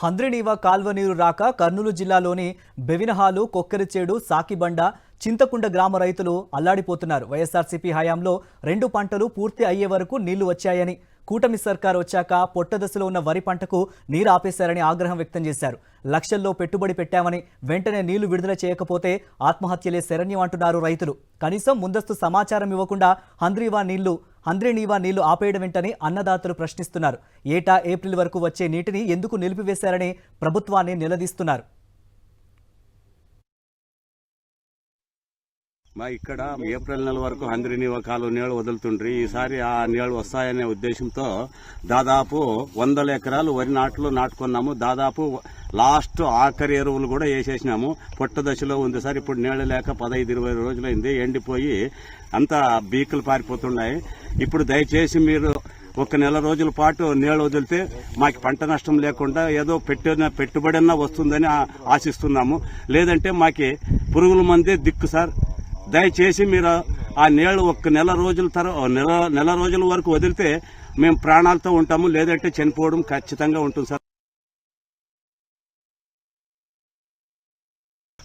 హంద్రినీవా కాల్వ నీరు రాక కర్నూలు జిల్లాలోని బెవినహాలు, కొక్కరిచేడు, సాకిబండ, చింతకుండ గ్రామ రైతులు అల్లాడిపోతున్నారు. వైఎస్ఆర్సీపీ హయాంలో 2 పంటలు పూర్తి అయ్యే వరకు నీళ్లు వచ్చాయని, కూటమి సర్కార్ వచ్చాక పొట్టదశలో ఉన్న వరి పంటకు నీరు ఆపేశారని ఆగ్రహం వ్యక్తం చేశారు. లక్షల్లో పెట్టుబడి పెట్టామని వెంటనే నీళ్లు విడుదల చేయకపోతే ఆత్మహత్యలే శరణ్యం అంటున్నారు రైతులు. కనీసం ముందస్తు సమాచారం ఇవ్వకుండా హంద్రినీవా నీళ్లు ఆపేయడమేంటని అన్నదాతలు ప్రశ్నిస్తున్నారు. ఏటా ఏప్రిల్ వరకు వచ్చే నీటిని ఎందుకు నిలిపివేశారని ప్రభుత్వాన్ని నిలదీస్తున్నారు. మా ఇక్కడ ఏప్రిల్ నెల వరకు హంద్రినీవా కాలువ నీళ్లు వదులుతుండ్రి. ఈసారి ఆ నీళ్లు వస్తాయనే ఉద్దేశంతో దాదాపు 100 ఎకరాలు వరి నాట్లు నాటుకున్నాము. దాదాపు లాస్ట్ ఆఖరి ఎరువులు కూడా వేసేసినాము. పొట్ట దశలో ఉంది సార్. ఇప్పుడు నీళ్లు లేక 15-20 రోజులైంది. ఎండిపోయి అంతా బీకులు పారిపోతున్నాయి. ఇప్పుడు దయచేసి మీరు 1 నెల రోజుల పాటు నీళ్లు వదిలితే మాకు పంట నష్టం లేకుండా ఏదో పెట్టుబడి వస్తుందని ఆశిస్తున్నాము. లేదంటే మాకి పురుగుల మందే దిక్కు సార్. దయచేసి మీరు ఆ నీళ్లు 1 నెల రోజుల నెల రోజుల వరకు వదిలితే మేము ప్రాణాలతో ఉంటాము. లేదంటే చనిపోవడం ఖచ్చితంగా ఉంటుంది సార్.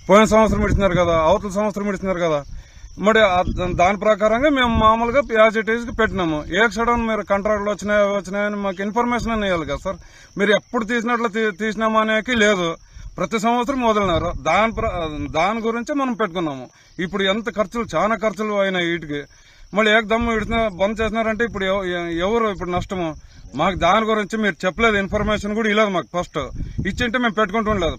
పోయిన సంవత్సరం ఇస్తున్నారు కదా, అవతల సంవత్సరం ఇస్తున్నారు కదా, మరి దాని ప్రకారంగా మేము మామూలుగా యాజ్ ఇట్ ఈజ్ కి పెట్టినాము. ఏ క్షణం మీరు కాంట్రాక్ట్లు వచ్చినాయని మాకు ఇన్ఫర్మేషన్ అని ఇవ్వాలి కదా సార్. మీరు ఎప్పుడు తీసినామా అనేది లేదు. ప్రతి సంవత్సరం వదిలినారు. దాని గురించి మనం పెట్టుకున్నాము. ఇప్పుడు ఎంత ఖర్చులు, చాలా ఖర్చులు అయినాయి వీటికి. మళ్ళీ ఏకదమ్ బంద్ చేసినారంటే ఇప్పుడు ఎవరు ఇప్పుడు నష్టము? మాకు దాని గురించి మీరు చెప్పలేదు, ఇన్ఫర్మేషన్ కూడా ఇవ్వలేదు మాకు. ఫస్ట్ ఇచ్చింటే మేము పెట్టుకుంటూ ఉండలేదు.